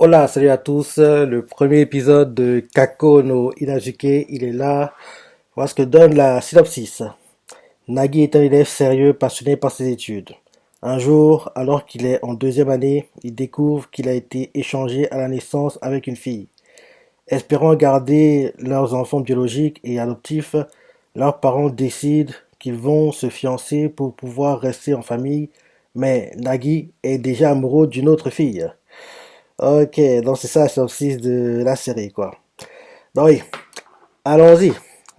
Hola, salut à tous. Le premier épisode de Kako no Inazuke, il est là. Voilà ce que donne la synopsis. Nagi est un élève sérieux, passionné par ses études. Un jour, alors qu'il est en deuxième année, il découvre qu'il a été échangé à la naissance avec une fille. Espérant garder leurs enfants biologiques et adoptifs, leurs parents décident qu'ils vont se fiancer pour pouvoir rester en famille, mais Nagi est déjà amoureux d'une autre fille. Ok, donc c'est ça la synopsis de la série, quoi. Donc oui, allons-y.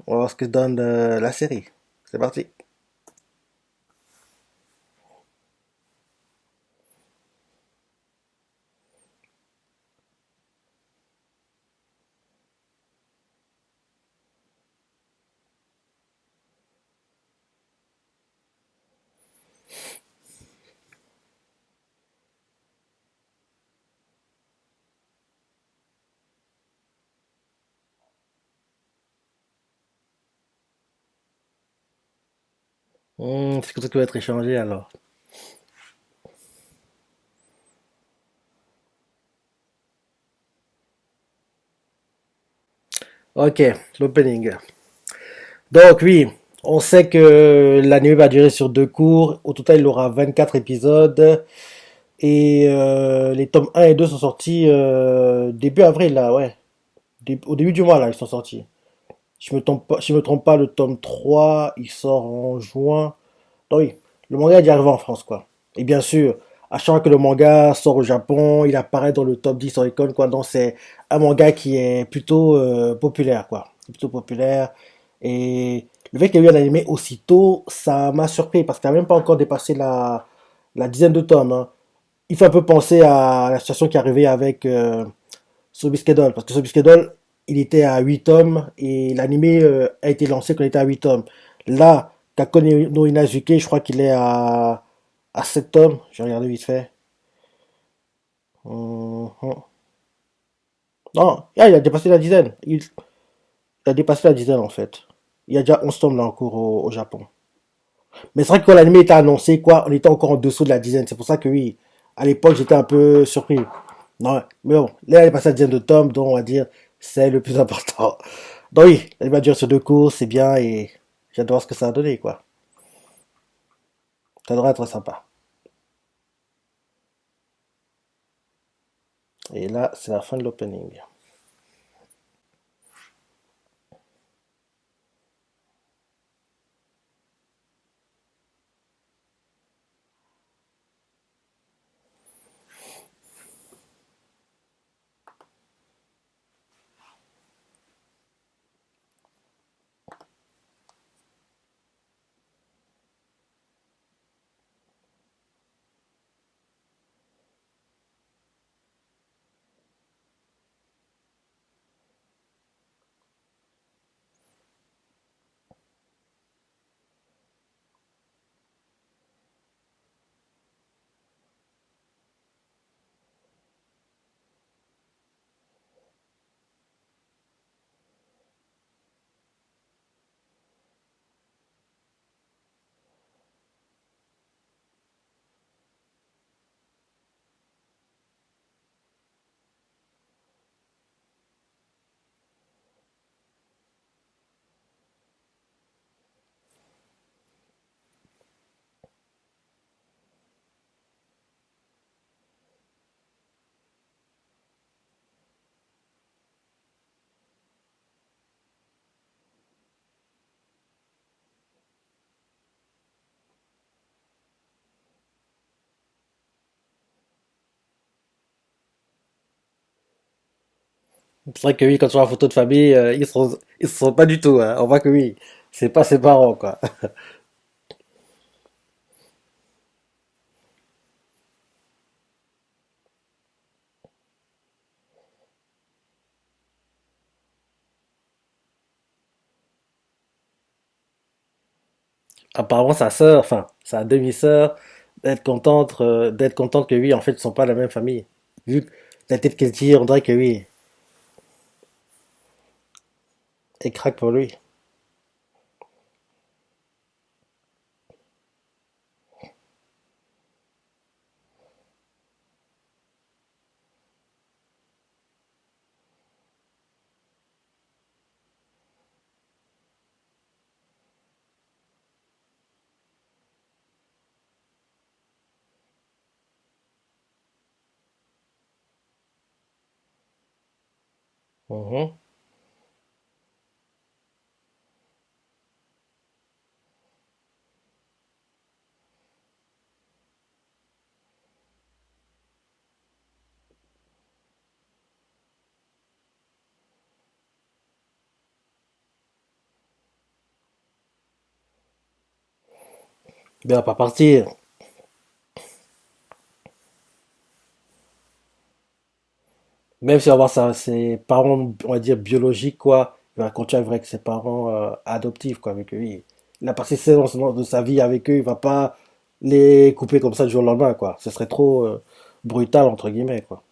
On va voir ce que donne la série. C'est parti. C'est comme ça qui va être échangé alors. Ok, l'opening. Donc oui, on sait que l'anime va durer sur deux cours. Au total, il aura 24 épisodes. Et les tomes un et 2 sont sortis début avril, là, ouais. Au début du mois, là, ils sont sortis. Si je me trompe pas, le tome 3 il sort en juin. Donc oui, le manga est déjà arrivé en France, quoi. Et bien sûr, à chaque fois que le manga sort au Japon, il apparaît dans le top 10 Oricon, quoi. Donc c'est un manga qui est plutôt populaire, quoi. Plutôt populaire. Et le fait qu'il y ait eu un animé aussitôt, ça m'a surpris, parce qu'il n'a même pas encore dépassé la dizaine de tomes, hein. Il fait un peu penser à la situation qui est arrivée avec Sobiskedol, parce que Sobiskedol, il était à 8 tomes, et l'animé a été lancé quand il était à 8 tomes. Là, Kako no Inazuke, je crois qu'il est à 7 tomes. Je vais regarder vite fait. Mhm. Non, ah, il a dépassé la dizaine. Il a dépassé la dizaine en fait. Il y a déjà 11 tomes là en cours au Japon. Mais c'est vrai que quand l'anime était annoncé, quoi, on était encore en dessous de la dizaine. C'est pour ça que oui, à l'époque, j'étais un peu surpris. Non, mais bon, là, il est passé à la dizaine de tomes, donc on va dire, c'est le plus important. Donc oui, elle va durer sur deux cours, c'est bien, et j'adore ce que ça a donné, quoi. Ça devrait être sympa. Et là, c'est la fin de l'opening. C'est vrai que oui, quand tu vois la photo de famille, ils se sont pas du tout, hein. On voit que oui, c'est pas ses parents, quoi. Apparemment, sa sœur, enfin, sa demi-sœur, d'être contente que oui, en fait, ils sont pas de la même famille. Vu que la tête qu'elle tire, on dirait que oui, elle craque pour lui. Mhm. Bien, pas partir. Même si on va voir ses parents, on va dire biologiques, quoi, il va continuer avec ses parents adoptifs, quoi, avec eux. Il a passé 16 ans de sa vie avec eux, il va pas les couper comme ça du jour au lendemain, quoi. Ce serait trop brutal, entre guillemets, quoi.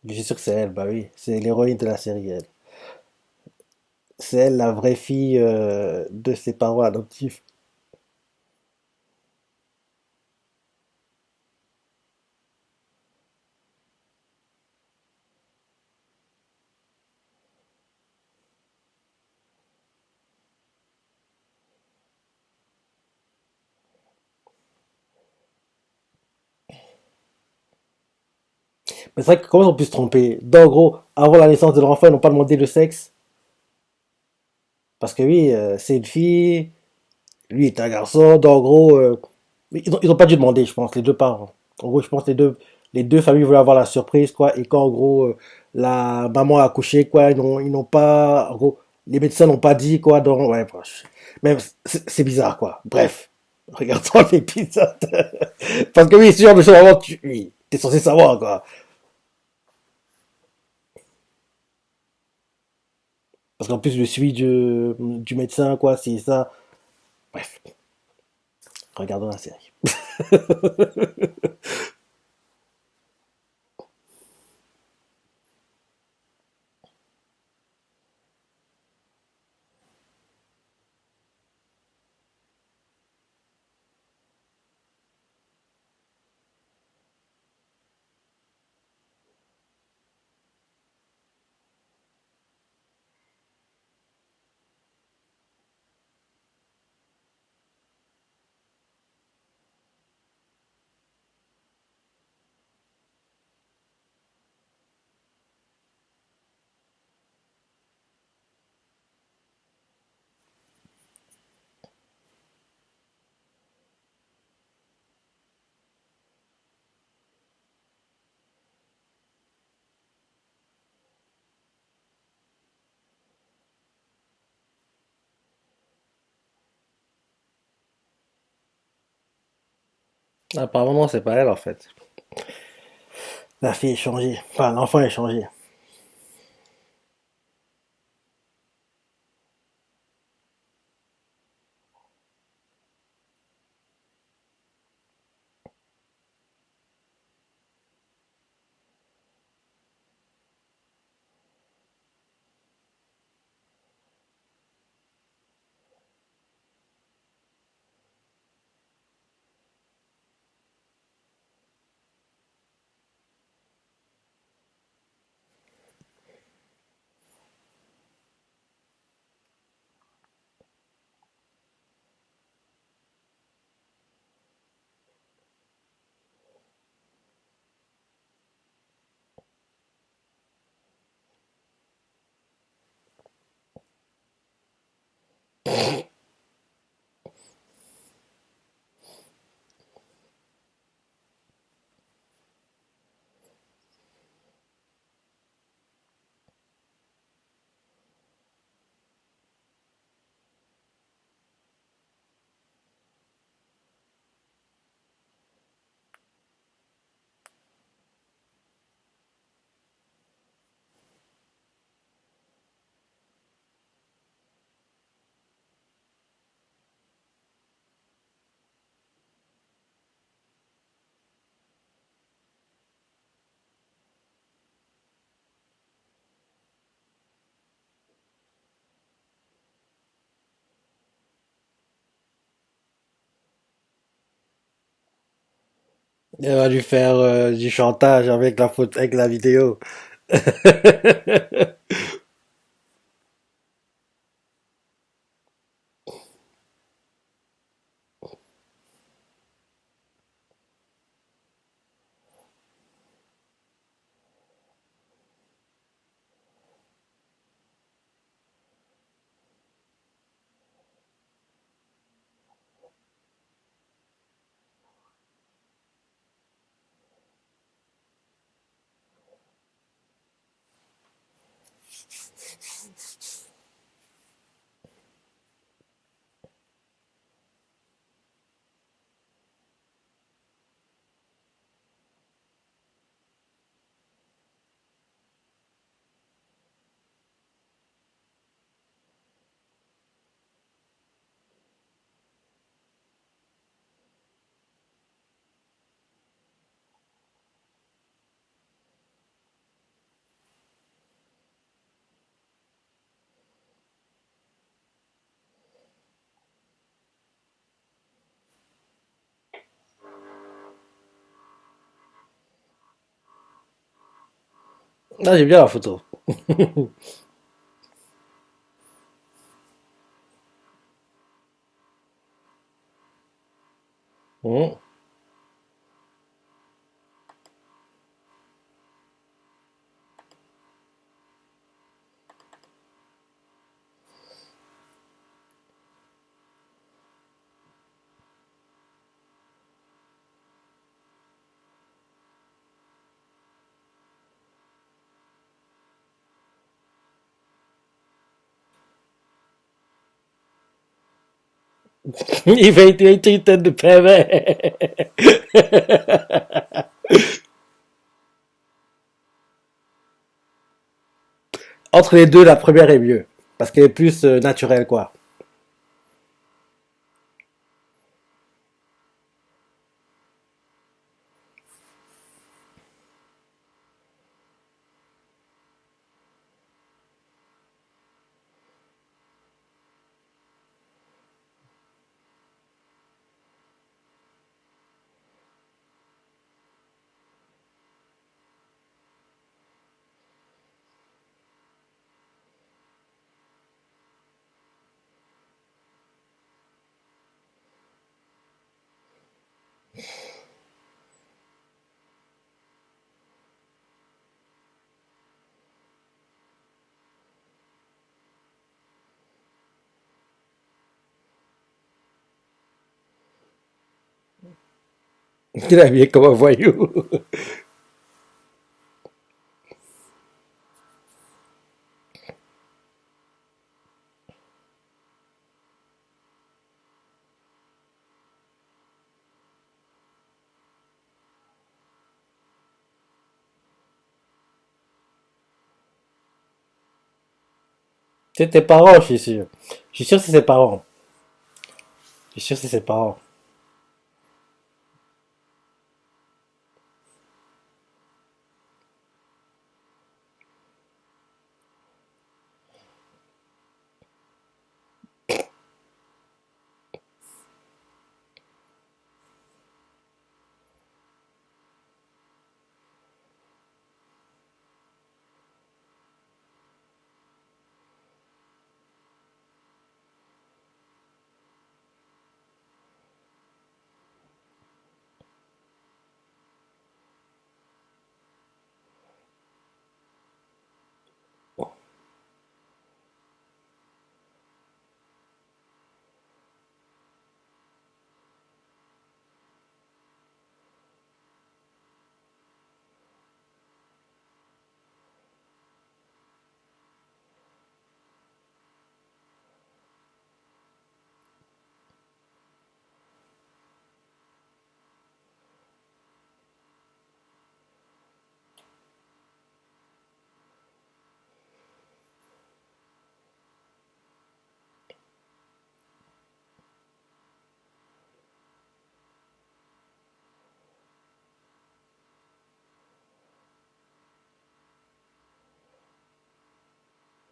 Je suis sûr que c'est elle, bah oui, c'est l'héroïne de la série, elle. C'est elle la vraie fille de ses parents adoptifs. Mais c'est vrai que comment on peut se tromper? En gros, avant la naissance de l'enfant, ils n'ont pas demandé le sexe. Parce que oui, c'est une fille, lui est un garçon, donc en gros, ils ont pas dû demander, je pense, les deux parents. En gros, je pense que les deux familles voulaient avoir la surprise, quoi, et quand en gros, la maman a accouché, quoi, ils n'ont pas, en gros, les médecins n'ont pas dit, quoi, donc, ouais, bref. Même, c'est bizarre, quoi. Bref, regardons l'épisode. Parce que oui, c'est sûr, de choses, vraiment, oui, t'es censé savoir, quoi. Parce qu'en plus, le suivi du médecin, quoi, c'est ça. Bref, regardons la série. Apparemment, c'est pas elle, en fait. La fille est changée. Enfin, l'enfant est changé. Elle va lui faire du chantage avec la faute, avec la vidéo. Ah, j'aime bien la photo. Mhm. Il fait une tête de pervers. Entre les deux, la première est mieux. Parce qu'elle est plus naturelle, quoi. Il est habillé comme un voyou. C'est tes parents, je suis sûr. Je suis sûr que c'est ses parents. Je suis sûr que c'est ses parents.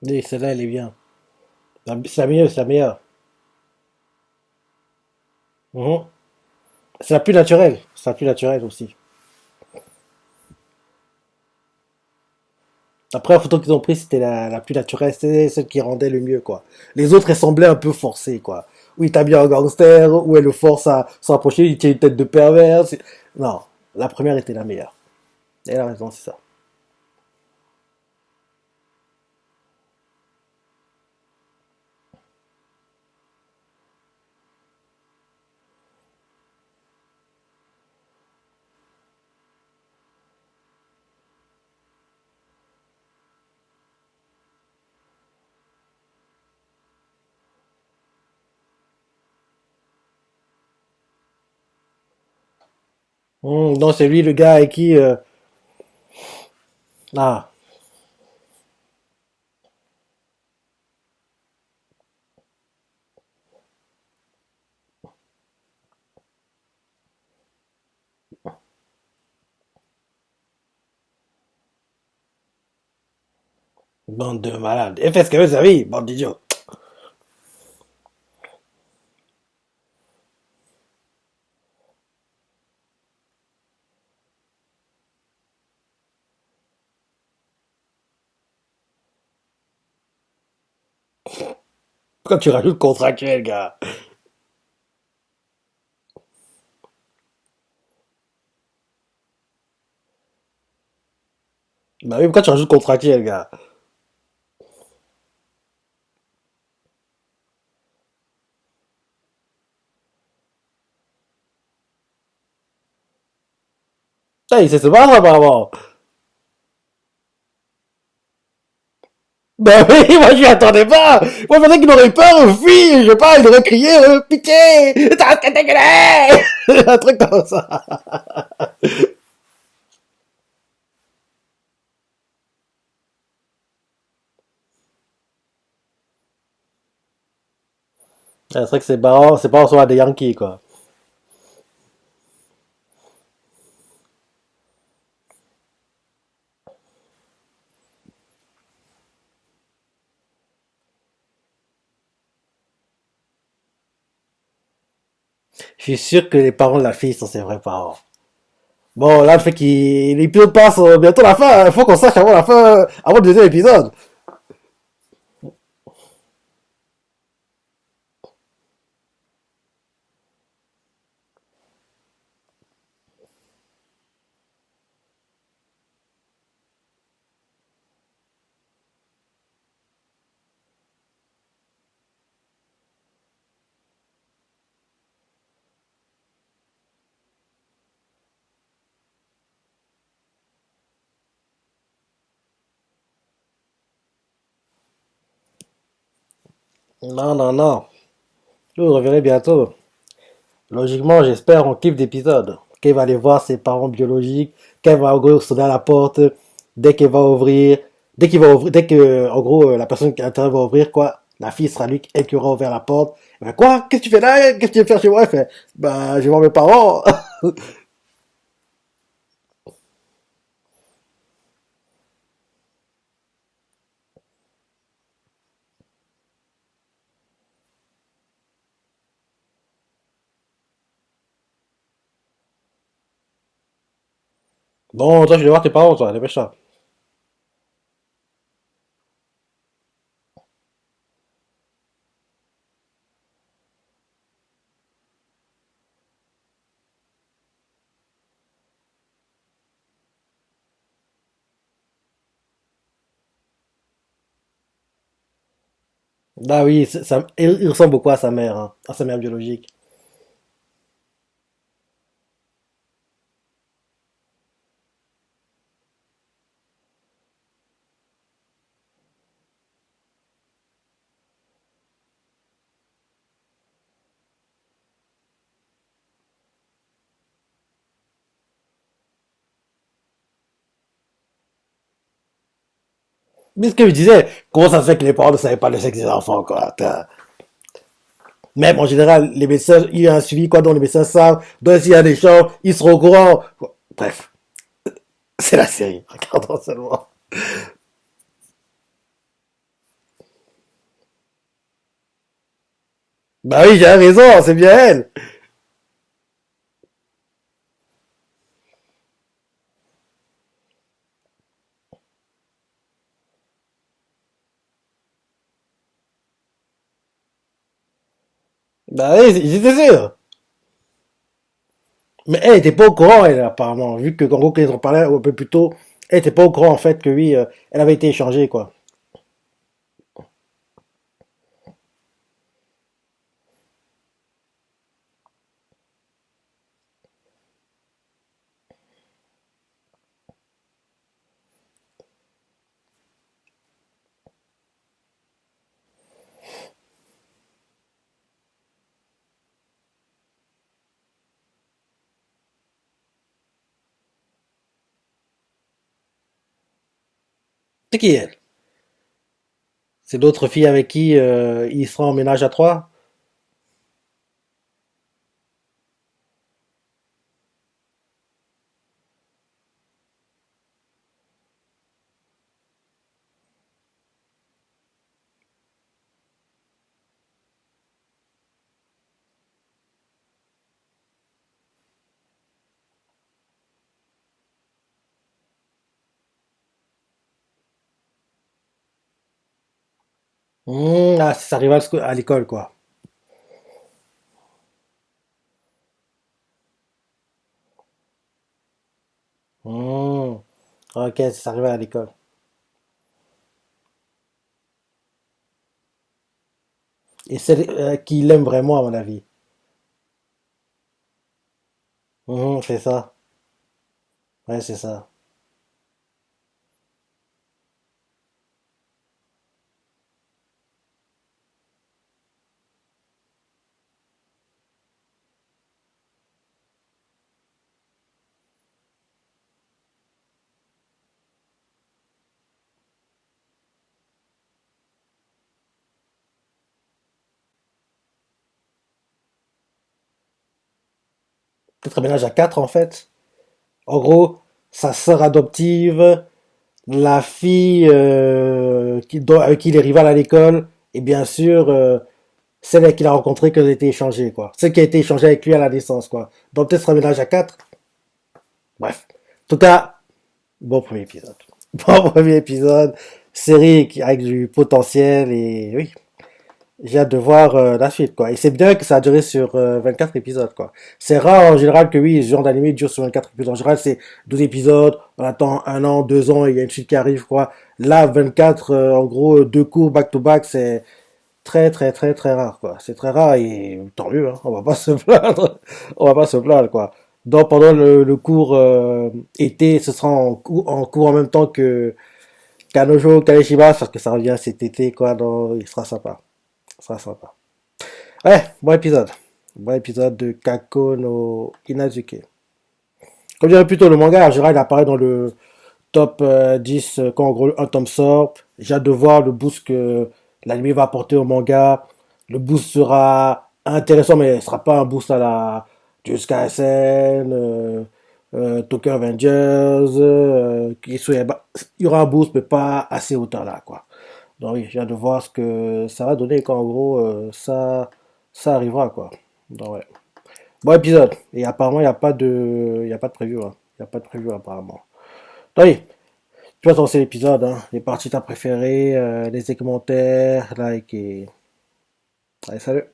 Oui, celle-là, elle est bien. C'est la meilleure, c'est la meilleure. Mhm. C'est la plus naturelle. C'est la plus naturelle aussi. Après, la photo qu'ils ont prise, c'était la plus naturelle. C'était celle qui rendait le mieux, quoi. Les autres, elles semblaient un peu forcées, quoi. Où il t'habille en gangster, où elle le force à s'approcher, il tient une tête de pervers. Non, la première était la meilleure. Elle a raison, c'est ça. Non, c'est lui le gars avec qui... Ah, bande de malades. Elle fait ce qu'elle veut, sa vie, bande d'idiots. Pourquoi tu rajoutes contractuel, gars? Bah oui, pourquoi tu rajoutes contractuel, gars? Putain, il sait se battre apparemment. Bah oui, moi je m'y attendais pas. Moi je pensais qu'il aurait peur, fui, je sais pas, il aurait crié, pitié, t'as qu'à dégueuler. Un truc comme ça. C'est vrai que c'est pas recevoir des Yankees, quoi. Je suis sûr que les parents de la fille sont ses vrais parents. Bon, là, le fait qu'il l'épisode passe bientôt la fin, il faut qu'on sache avant la fin, avant le deuxième épisode. Non, non, non. Je vous reverrai bientôt. Logiquement, j'espère, on kiffe d'épisode. Qu'elle va aller voir ses parents biologiques, qu'elle va en gros sonner à la porte, dès qu'elle va ouvrir, dès qu'il va ouvrir, dès que, en gros, la personne qui est à l'intérieur va ouvrir, quoi, la fille sera lui, elle qui aura ouvert la porte. Ben quoi? Qu'est-ce que tu fais là? Qu'est-ce que tu veux faire chez moi? Elle fait, bah, je vais voir mes parents. Bon, toi, je vais voir tes parents, toi, dépêche-toi. Ah oui, il ressemble beaucoup à sa mère, hein, à sa mère biologique. Mais ce que je disais, comment ça se fait que les parents ne savaient pas le sexe des enfants, quoi? Même en général, les médecins, il y a un suivi, quoi, dont les médecins savent, donc s'il y a des champs, ils seront au courant. Bref, c'est la série, regardons seulement. Bah oui, j'ai raison, c'est bien elle. Bah oui, j'étais sûr. Mais elle était pas au courant, elle, apparemment, vu que, en gros, quand ils en parlaient un peu plus tôt, elle était pas au courant, en fait, que oui, elle avait été échangée, quoi. C'est qui elle? C'est d'autres filles avec qui il sera en ménage à trois? Ah, ça arrive à l'école, quoi. Hmm. Ok, ça arrive à l'école. Et c'est qui l'aime vraiment, à mon avis. C'est ça. Ouais, c'est ça. Peut-être un ménage à quatre, en fait. En gros, sa sœur adoptive, la fille avec qui il est rival à l'école, et bien sûr, celle qu'il a rencontrée qui a été échangée, quoi. Celle qui a été échangée avec lui à la naissance, quoi. Donc peut-être un ménage à quatre. Bref. En tout cas, bon premier épisode. Bon premier épisode. Série avec du potentiel et oui, j'ai hâte de voir la suite, quoi. Et c'est bien que ça a duré sur 24 épisodes, quoi. C'est rare en général que oui, ce genre d'anime dure sur 24 épisodes. En général, c'est 12 épisodes, on attend un an, 2 ans, et il y a une suite qui arrive, quoi. Là, 24, en gros, deux cours back-to-back, c'est très, très, très, très rare, quoi. C'est très rare et tant mieux, hein. On va pas se plaindre. On va pas se plaindre, quoi. Donc, pendant le cours été, ce sera en cours en même temps que Kanojo, Kaleshiba, parce que ça revient cet été, quoi. Donc, il sera sympa. Il sera sympa. Ouais, bon épisode. Bon épisode de Kako no Inazuke. Comme dirait plutôt le manga, en général, il apparaît dans le top 10 quand en gros un tome sort. J'ai hâte de voir le boost que l'anime va apporter au manga. Le boost sera intéressant, mais ce sera pas un boost à la Jujutsu Kaisen, Tokyo Avengers, Kisoyaba. Il y aura un boost, mais pas assez autant là, quoi. Donc oui, j'ai hâte de voir ce que ça va donner quand en gros ça arrivera, quoi. Donc ouais. Bon épisode. Et apparemment, il y a pas de preview, hein. Il n'y a pas de preview apparemment. Donc oui, tu vas lancer l'épisode, hein. Les parties t'as préférées, les commentaires, like et... Allez, salut.